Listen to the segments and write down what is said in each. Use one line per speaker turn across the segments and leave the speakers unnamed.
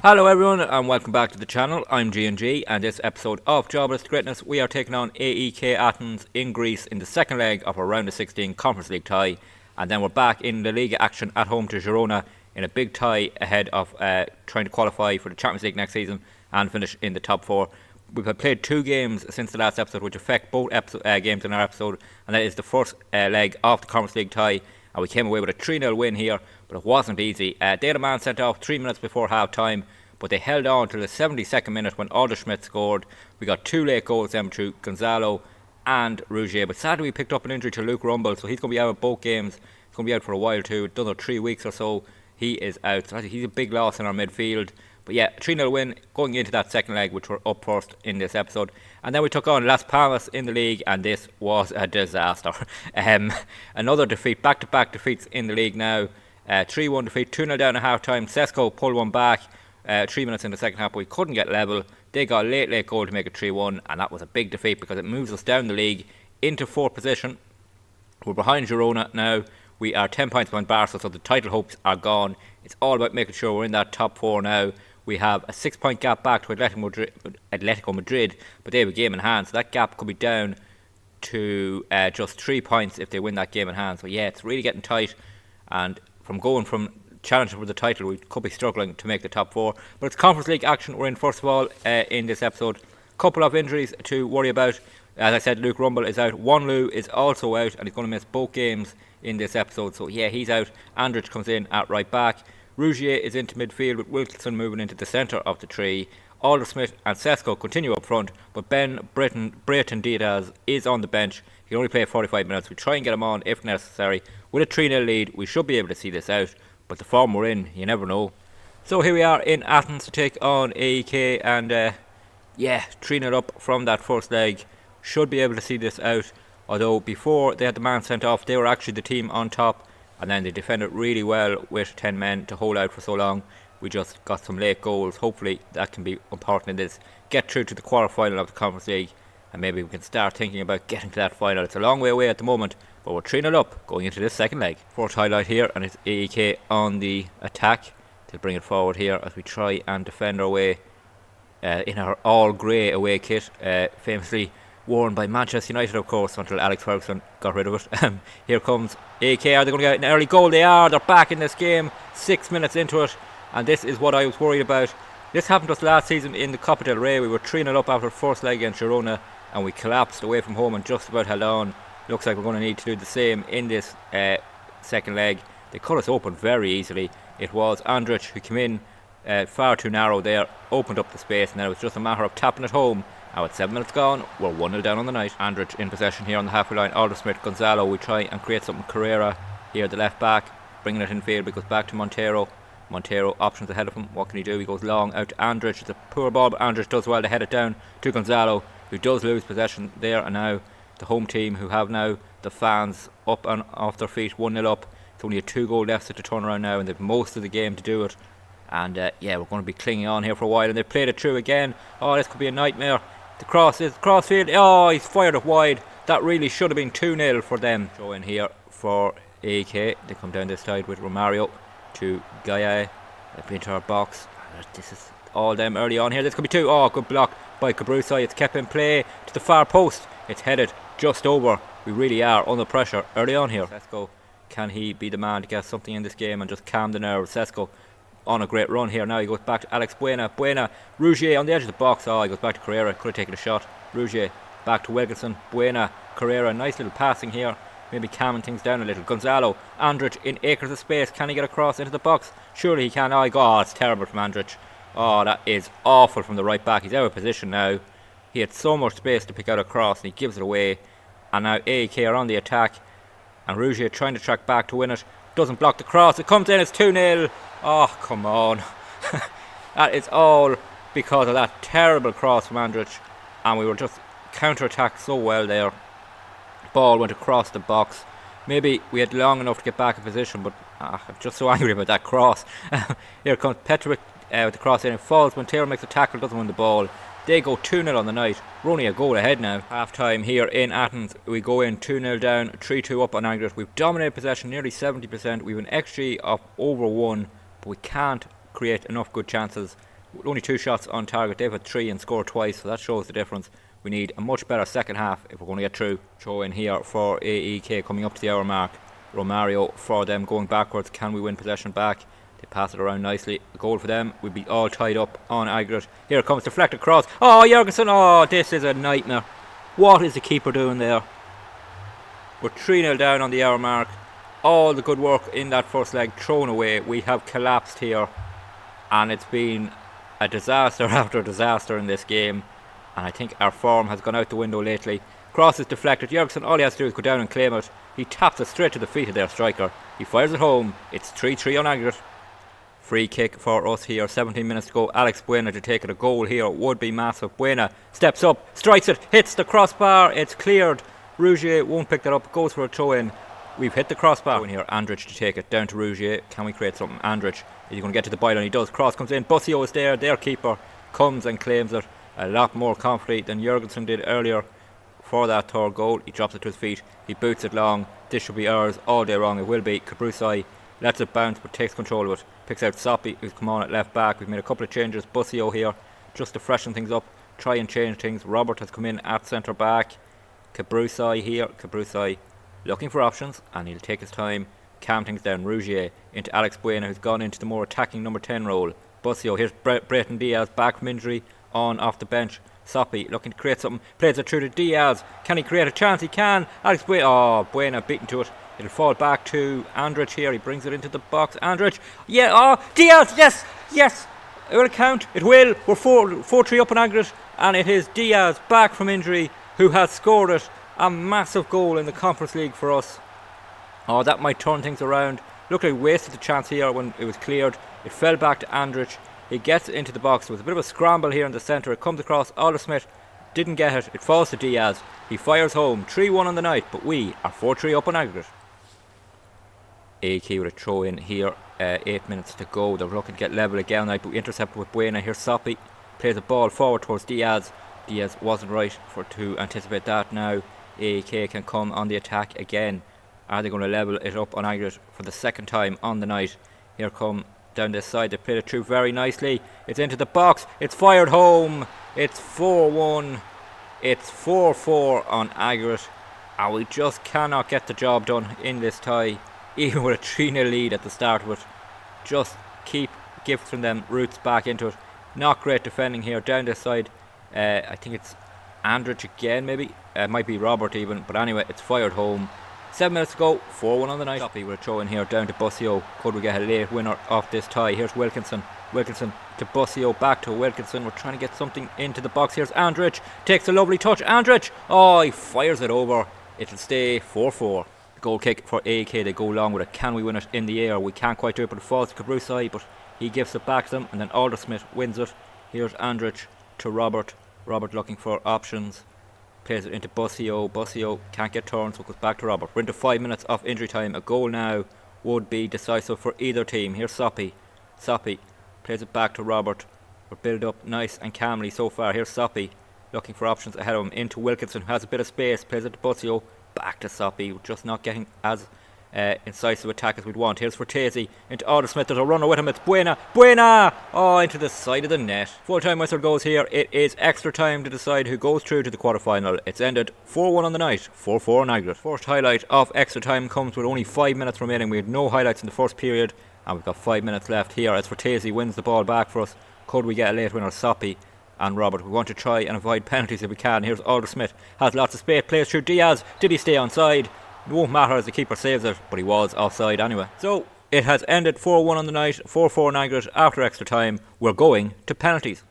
Hello everyone and welcome back to the channel. I'm G&G and this episode of Jobless to Greatness we are taking on AEK Athens in Greece in the second leg of a round of 16 Conference League tie, and then we're back in the league action at home to Girona in a big tie ahead of trying to qualify for the Champions League next season and finish in the top four. We've played two games since the last episode which affect both games in our episode, and that is the first leg of the Conference League tie, and we came away with a 3-0 win here, but it wasn't easy. They had a man sent off 3 minutes before half time, but they held on till the 72nd minute when Alderschmidt scored. We got 2 late goals then through Gonzalo and Rougier, but sadly we picked up an injury to Luke Rumble, so he's going to be out of both games. He's going to be out for a while too, another 3 weeks or so. He is out, so he's a big loss in our midfield. But yeah, 3-0 win going into that second leg, which we're up first in this episode. And then we took on Las Palmas in the league, and this was a disaster. Another defeat, back-to-back defeats in the league now. 3-1 defeat, 2-0 down at half-time. Sesko pulled one back 3 minutes in the second half, but we couldn't get level. They got a late goal to make it 3-1, and that was a big defeat because it moves us down the league into 4th position. We're behind Girona now. We are 10 points behind Barca, so the title hopes are gone. It's all about making sure we're in that top 4 now. We have a 6-point gap back to Atletico Madrid, but they have a game in hand, so that gap could be down to just 3 points if they win that game in hand. So yeah, it's really getting tight, and from challenging for the title, we could be struggling to make the top 4. But it's Conference League action we're in first of all in this episode. Couple of injuries to worry about. As I said, Luke Rumble is out. Wanlu is also out, and he's going to miss both games in this episode. So yeah, he's out. Andrich comes in at right back. Rougier is into midfield with Wilkinson moving into the centre of the tree. Aldersmith and Sesko continue up front, but Brayton Diaz is on the bench. He can only play 45 minutes. We try and get him on if necessary. With a 3-0 lead, we should be able to see this out, but the form we're in, you never know. So here we are in Athens to take on AEK, and 3-0 up from that first leg. Should be able to see this out, although before they had the man sent off, they were actually the team on top, and then they defended really well with 10 men to hold out for so long. We just got some late goals. Hopefully that can be important in this. Get through to the quarter-final of the Conference League, and maybe we can start thinking about getting to that final. It's a long way away at the moment, but we're 3-0 up going into this second leg. Fourth highlight here, and it's AEK on the attack. They'll bring it forward here as we try and defend our way in our all-grey away kit, famously worn by Manchester United, of course, until Alex Ferguson got rid of it. Here comes AEK. Are they going to get an early goal? They are. They're back in this game 6 minutes into it, and this is what I was worried about. This happened to us last season in the Copa del Rey. We were 3-0 up after the first leg against Girona, and we collapsed away from home and just about held on. Looks like we're going to need to do the same in this second leg. They cut us open very easily. It was Andrich who came in far too narrow there, opened up the space, and then it was just a matter of tapping it home. Now with 7 minutes gone, we're 1-0 down on the night. Andrich in possession here on the halfway line. Aldersmith, Gonzalo, we try and create something. Carrera here, the left back, bringing it in field. It goes back to Montero. Montero options ahead of him. What can he do? He goes long out to Andrich. It's a poor ball, but Andrich does well to head it down to Gonzalo, who does lose possession there. And now the home team, who have now the fans up and off their feet, 1-0 up. It's only a 2-goal deficit to turn around now, and they've most of the game to do it. And we're going to be clinging on here for a while, and they played it through again. Oh, this could be a nightmare. The cross is crossfield. Oh, he's fired it wide. That really should have been 2-0 for them. Throw in here for AEK. They come down this side with Romario to Gaia. They into our box. This is all them early on here. This could be 2. Oh, good block by Cabruso. It's kept in play to the far post. It's headed just over. We really are under pressure early on here. Sesko, can he be the man to get something in this game and just calm the nerves? Sesko on a great run here now. He goes back to Alex Buena. Rougier on the edge of the box. Oh, he goes back to Carrera. Could have taken a shot. Rougier back to Wilkinson. Buena, Carrera. Nice little passing here. Maybe calming things down a little. Gonzalo. Andrich in acres of space. Can he get across into the box? Surely he can. Oh, it's terrible from Andrich. Oh, that is awful from the right back. He's out of position now. He had so much space to pick out a cross, and he gives it away. And now AEK are on the attack, and Rougier trying to track back to win it. Doesn't block the cross. It comes in. It's 2-0. Oh, come on. That is all because of that terrible cross from Andrich, and we were just counter-attacked so well there. Ball went across the box. Maybe we had long enough to get back in position, but I'm just so angry about that cross. Here comes Petrovic with the cross in. It falls. Montero makes a tackle, doesn't win the ball. They go 2-0 on the night. We're only a goal ahead now. Half time here in Athens. We go in 2-0 down, 3-2 up on aggregate. We've dominated possession nearly 70%. We've an XG of over 1, but we can't create enough good chances. Only 2 shots on target. They've had 3 and scored twice, so that shows the difference. We need a much better second half if we're going to get through. Throw in here for AEK coming up to the hour mark. Romario for them going backwards. Can we win possession back? They pass it around nicely. A goal for them. We'd be all tied up on aggregate. Here it comes, deflected cross. Oh, Jurgensen. Oh, this is a nightmare. What is the keeper doing there? We're 3-0 down on the hour mark. All the good work in that first leg thrown away. We have collapsed here. And it's been a disaster after disaster in this game. And I think our form has gone out the window lately. Cross is deflected. Jurgensen, all he has to do is go down and claim it. He taps it straight to the feet of their striker. He fires it home. It's 3-3 on aggregate. Free kick for us here. 17 minutes to go. Alex Buena to take it. A goal here would be massive. Buena steps up, strikes it, hits the crossbar. It's cleared. Rougier won't pick that up. Goes for a throw in. We've hit the crossbar in here. Andrich to take it down to Rougier. Can we create something? Andrich, is he going to get to the byline? He does. Cross comes in. Bussio is there. Their keeper comes and claims it. A lot more confidently than Jurgensen did earlier for that third goal. He drops it to his feet. He boots it long. This should be ours all day long. It will be. Cabrusai lets it bounce but takes control of it. Picks out Soppy, who's come on at left back. We've made a couple of changes. Bussio here just to freshen things up. Try and change things. Robert has come in at centre back. Cabrusai here. Cabrusai looking for options and he'll take his time. Calm things down. Rougier into Alex Buena, who's gone into the more attacking number 10 role. Bussio, here's Brayton Diaz back from injury. On off the bench. Soppy looking to create something. Plays it through to Diaz. Can he create a chance? He can. Alex Buena. Oh, Buena beaten to it. It'll fall back to Andrich here. He brings it into the box. Andrich. Yeah. Oh, Diaz. Yes. Yes. It will count. It will. We're 4-3 up on aggregate. And it is Diaz back from injury who has scored it. A massive goal in the Conference League for us. Oh, that might turn things around. Looked like we wasted the chance here when it was cleared. It fell back to Andrich. He gets it into the box. There was a bit of a scramble here in the centre. It comes across. Aldersmith didn't get it. It falls to Diaz. He fires home. 3-1 on the night, but we are 4-3 up on aggregate. AEK with a throw in here. 8 minutes to go. They're looking to get level again. But we intercept with Buena. Here's Soppy. Plays the ball forward towards Diaz. Diaz wasn't right to anticipate that now. AEK can come on the attack again. Are they going to level it up on aggregate for the second time on the night? Here come down this side. They played it through very nicely. It's into the box. It's fired home. It's 4-1. It's 4-4 on aggregate. And we just cannot get the job done in this tie. Even with a 3-0 lead at the start of it. Just keep giving them roots back into it. Not great defending here. Down this side. I think it's Andrich again maybe. It might be Robert even. But anyway, it's fired home. 7 minutes to go, 4-1 on the night. Soppy with a throw in here down to Bussio. Could we get a late winner off this tie? Here's Wilkinson. Wilkinson to Bussio, back to Wilkinson. We're trying to get something into the box. Here's Andrich. Takes a lovely touch. Andrich! Oh, he fires it over. It'll stay 4-4. Goal kick for AEK. They go long with it. Can we win it in the air? We can't quite do it, but it falls to Cabrusai. But he gives it back to them. And then Aldersmith wins it. Here's Andrich to Robert. Robert looking for options. Plays it into Bussio. Bussio can't get turned, so it goes back to Robert. We're into 5 minutes of injury time. A goal now would be decisive for either team. Here's Soppy. Soppy plays it back to Robert. We're built up nice and calmly so far. Here's Soppy looking for options ahead of him. Into Wilkinson, who has a bit of space. Plays it to Bussio. Back to Soppy. We're just not getting as incisive attack as we'd want. Here's Fortesi into Aldersmith. There's a runner with him. It's Buena. Buena! Oh, into the side of the net. Full time whistle goes here. It is extra time to decide who goes through to the quarter final. It's ended 4-1 on the night, 4-4 on aggregate. First highlight of extra time comes with only 5 minutes remaining. We had no highlights in the first period and we've got 5 minutes left here as Fortesi wins the ball back for us. Could we get a late winner? Soppy and Robert. We want to try and avoid penalties if we can. Here's Aldersmith. Has lots of space. Plays through Diaz. Did he stay onside? It won't matter as the keeper saves it, but he was offside anyway. So it has ended 4-1 on the night, 4-4 on aggregate. After extra time, we're going to penalties.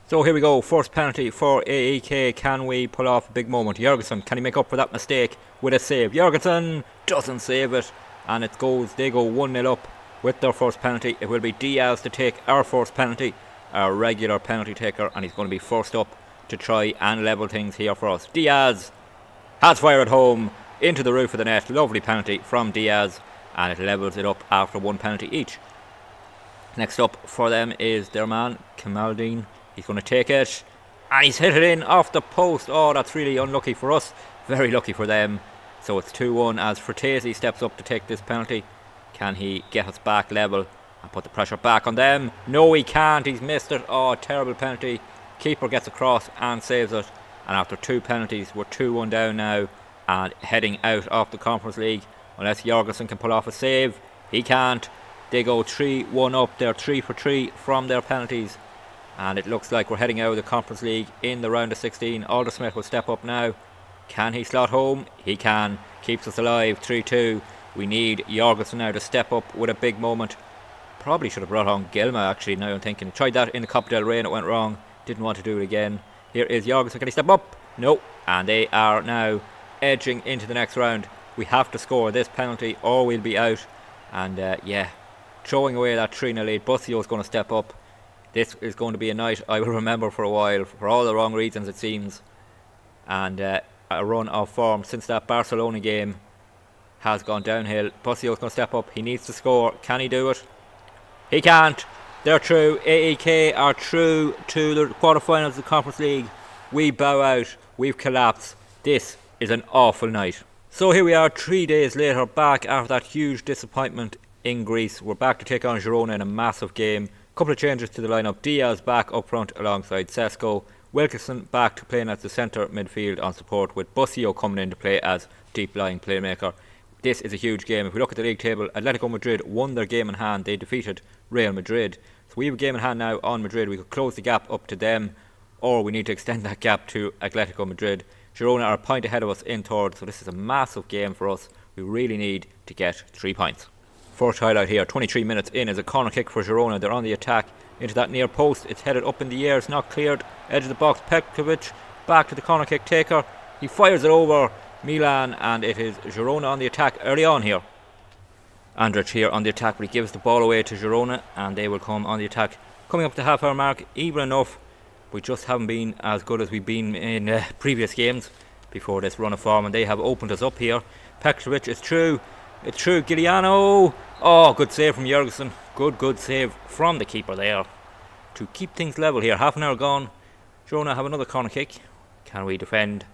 So here we go, first penalty for AEK. Can we pull off a big moment? Jurgensen, can he make up for that mistake with a save? Jurgensen doesn't save it, and it goes. They go 1-0 up with their first penalty. It will be Diaz to take our first penalty, our regular penalty taker, and he's going to be first up to try and level things here for us. Diaz has fired home into the roof of the net. Lovely penalty from Diaz, and it levels it up after one penalty each. Next up for them is their man Kamaldeen. He's going to take it, and he's hit it in off the post. Oh, that's really unlucky for us, very lucky for them. So it's 2-1 as Fortesi steps up to take this penalty. Can he get us back level? and put the pressure back on them. No, he can't. He's missed it. Oh, terrible penalty. Keeper gets across and saves it. And after 2 penalties, we're 2-1 down now and heading out of the Conference League. Unless Jorgensen can pull off a save. He can't. They go 3-1 up. They're 3 for 3 from their penalties. And it looks like we're heading out of the Conference League in the round of 16. Aldersmith will step up now. Can he slot home? He can. Keeps us alive. 3-2. We need Jorgensen now to step up with a big moment. Probably should have brought on Gilma actually, now I'm thinking. Tried that in the Copa del Rey and it went wrong. Didn't want to do it again. Here is Jorgensen. Can he step up? No. And they are now edging into the next round. We have to score this penalty or we'll be out. And yeah, throwing away that 3-0 lead. Busio is going to step up. This is going to be a night I will remember for a while, for all the wrong reasons it seems. And a run of form since that Barcelona game has gone downhill. Busio is going to step up. He needs to score. Can he do it? He can't. They're through. AEK are through to the quarterfinals of the Conference League. We bow out. We've collapsed. This is an awful night. So here we are 3 days later, back after that huge disappointment in Greece. We're back to take on Girona in a massive game. Couple of changes to the lineup. Diaz back up front alongside Sesko. Wilkinson back to playing as the centre midfield on support, with Busio coming in to play as deep lying playmaker. This is a huge game. If we look at the league table, Atletico Madrid won their game in hand. They defeated Real Madrid. So we have a game in hand now on Madrid. We could close the gap up to them, or we need to extend that gap to Atletico Madrid. Girona are a point ahead of us in third, so this is a massive game for us. We really need to get 3 points. First highlight here, 23 minutes in, is a corner kick for Girona. They're on the attack into that near post. It's headed up in the air. It's not cleared. Edge of the box. Petkovic back to the corner kick taker. He fires it over Milan, and it is Girona on the attack early on here. Andrich here on the attack, but he gives the ball away to Girona, and they will come on the attack. Coming up to the half-hour mark, even enough. We just haven't been as good as we've been in previous games before this run of form, and they have opened us up here. Petkovic is through. It's through. Giuliano. Oh, good save from Jorgensen. Good save from the keeper there to keep things level here. Half an hour gone. Girona have another corner kick. Can we defend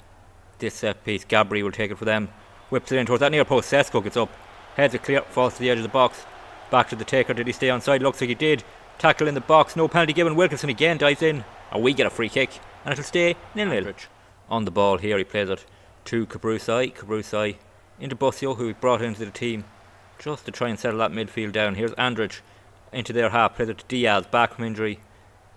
this set piece? Gabri will take it for them. Whips it in towards that near post. Sesko gets up. Heads it clear. Falls to the edge of the box. Back to the taker. Did he stay onside? Looks like he did. Tackle in the box. No penalty given. Wilkinson again dives in. And we get a free kick. And it'll stay 0-0. On the ball here. He plays it to Cabrusai. Cabrusai into Busio, who he brought into the team just to try and settle that midfield down. Here's Andrich into their half, plays it to Diaz, back from injury,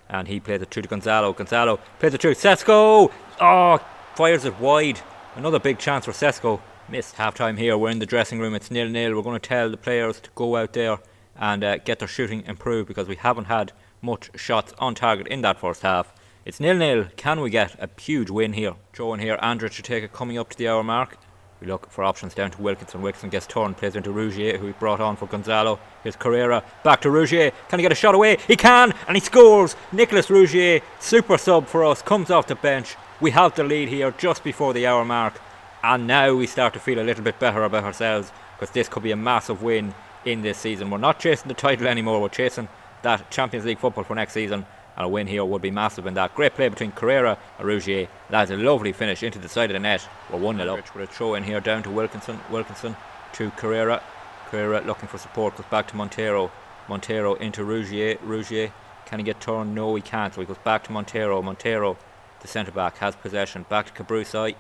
and he plays it through to Gonzalo. Gonzalo plays it through. Sesko! Oh, fires it wide. Another big chance for Sesko. Missed half time here. We're in the dressing room. It's 0-0. We're going to tell the players to go out there and get their shooting improved, because we haven't had much shots on target in that first half. It's 0-0. Can we get a huge win here? Throw in here. Andrich to take it coming up to the hour mark. We look for options down to Wilkinson. Wilkinson gets turned, plays into Rougier, who he brought on for Gonzalo. Here's Carrera, back to Rougier. Can he get a shot away? He can, and he scores. Nicolas Rougier, super sub for us, comes off the bench. We have the lead here just before the hour mark, and now we start to feel a little bit better about ourselves, because this could be a massive win in this season. We're not chasing the title anymore. We're chasing that Champions League football for next season, and a win here would be massive in that. Great play between Carrera and Rougier. That's a lovely finish into the side of the net. We're 1-0 up. With a throw in here down to Wilkinson. Wilkinson to Carrera. Carrera looking for support, goes back to Montero. Montero into Rougier. Rougier, can he get turned? No, he can't. So he goes back to Montero. Montero, the centre back, has possession. Back to Cabrusai.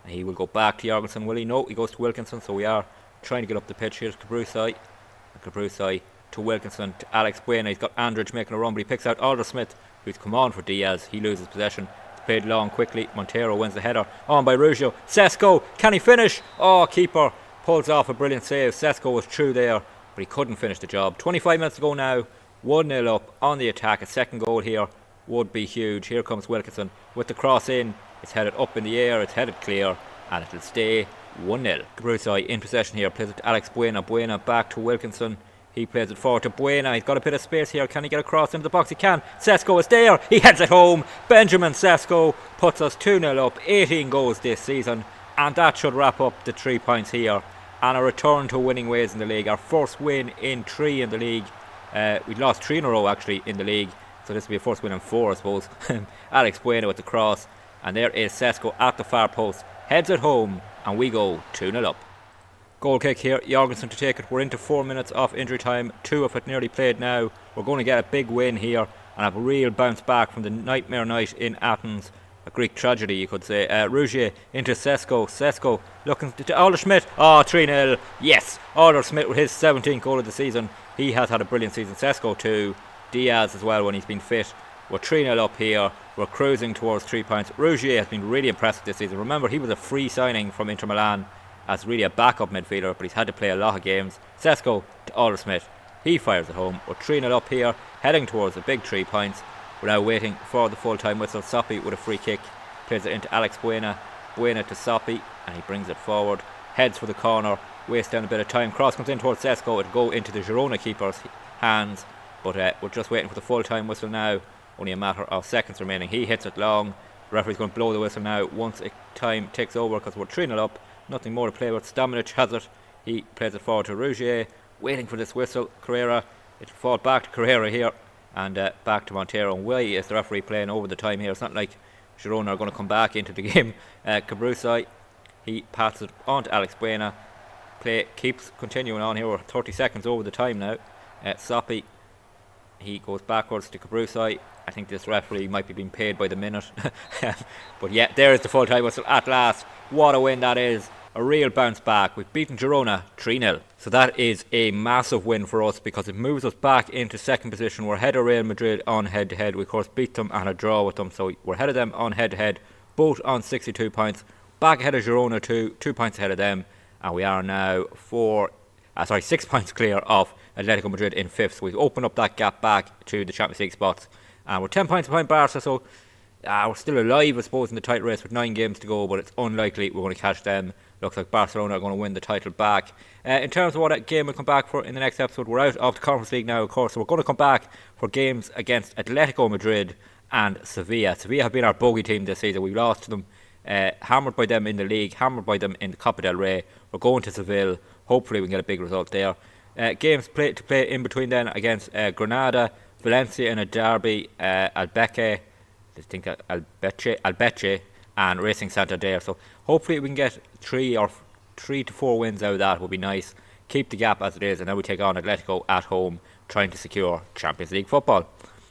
And he will go back to Jorgensen, will he? No, he goes to Wilkinson. So we are trying to get up the pitch. Here's Cabrusai. Cabrusai to Wilkinson, to Alex Buena. He's got Andrich making a run, but he picks out Aldersmith, who's come on for Diaz. He loses possession. It's played long quickly. Montero wins the header. On by Ruggiero. Sesko, can he finish? Oh, keeper pulls off a brilliant save. Sesko was through there, but he couldn't finish the job. 25 minutes to go now. 1-0 up on the attack. A second goal here would be huge. Here comes Wilkinson with the cross in. It's headed up in the air. It's headed clear, and it'll stay 1-0. Cabrusai in possession here. Plays it to Alex Buena. Buena back to Wilkinson. He plays it forward to Buena. He's got a bit of space here. Can he get across into the box? He can. Sesko is there. He heads it home. Benjamin Sesko puts us 2-0 up. 18 goals this season. And that should wrap up the 3 points here. And a return to winning ways in the league. Our first win in 3 in the league. We'd lost 3 in a row actually in the league. So this will be a first win in 4, I suppose. Alex Buena with the cross. And there is Sesko at the far post. Heads it home. And we go 2-0 up. Goal kick here, Jorgensen to take it. We're into 4 minutes off injury time, 2 of it nearly played now. We're going to get a big win here and have a real bounce back from the nightmare night in Athens. A Greek tragedy, you could say. Rougier into Sesko. Sesko looking to Alder Schmidt. Oh, 3-0. Yes, Alder Schmidt with his 17th goal of the season. He has had a brilliant season. Sesko too. Diaz as well when he's been fit. We're 3-0 up here. We're cruising towards 3 points. Rougier has been really impressive this season. Remember, he was a free signing from Inter Milan as really a backup midfielder, but he's had to play a lot of games. Sesko to Alder Schmidt. He fires at home. We're 3-0 up here, heading towards the big 3 points. We're now waiting for the full-time whistle. Sopi with a free kick. Plays it into Alex Buena. Buena to Sopi, and he brings it forward. Heads for the corner. Wastes down a bit of time. Cross comes in towards Sesko. It'll go into the Girona keeper's hands. But we're just waiting for the full-time whistle now. Only a matter of seconds remaining. He hits it long. The referee's going to blow the whistle now once time ticks over because we're 3-0 up. Nothing more to play with. Stamenic has it. He plays it forward to Rougier. Waiting for this whistle. Carrera. It'll fall back to Carrera here. And back to Montero. And why is the referee playing over the time here? It's not like Girona are going to come back into the game. Cabrusai. He passes it on to Alex Buena. Play keeps continuing on here. We're 30 seconds over the time now. Sopi. He goes backwards to Cabrusai. I think this referee might be being paid by the minute. But yeah, there is the full time whistle at last. What a win that is. A real bounce back. We've beaten Girona 3-0. So that is a massive win for us because it moves us back into second position. We're ahead of Real Madrid on head-to-head. We of course beat them and had a draw with them. So we're ahead of them on head-to-head. Both on 62 points. Back ahead of Girona too. 2 points ahead of them. And we are now 6 points clear of Atletico Madrid in 5th. So we've opened up that gap back to the Champions League spots. And we're 10 points behind Barca, so we're still alive, I suppose, in the title race with 9 games to go, but it's unlikely we're going to catch them. Looks like Barcelona are going to win the title back. In terms of what game we'll come back for in the next episode, we're out of the Conference League now, of course, so we're going to come back for games against Atletico Madrid and Sevilla. Sevilla have been our bogey team this season. We lost to them, hammered by them in the league, hammered by them in the Copa del Rey. We're going to Seville. Hopefully we can get a big result there. Games to play in between then against Granada, Valencia in a derby, Albeche, and Racing Santander. So hopefully we can get 3 to 4 wins out of that. Would be nice. Keep the gap as it is, and then we take on Atletico at home, trying to secure Champions League football.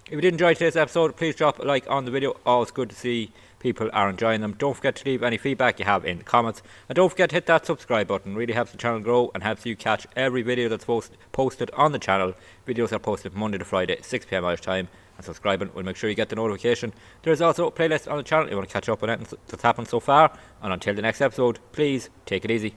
If you did enjoy today's episode, please drop a like on the video. Always good to see people are enjoying them. Don't forget to leave any feedback you have in the comments, and don't forget to hit that subscribe button. It really helps the channel grow and helps you catch every video that's posted on the channel. Videos are posted Monday to Friday 6 p.m. Irish time, and subscribing will make sure you get the notification. There's also a playlist on the channel if you want to catch up on anything that's happened so far. And until the next episode, please take it easy.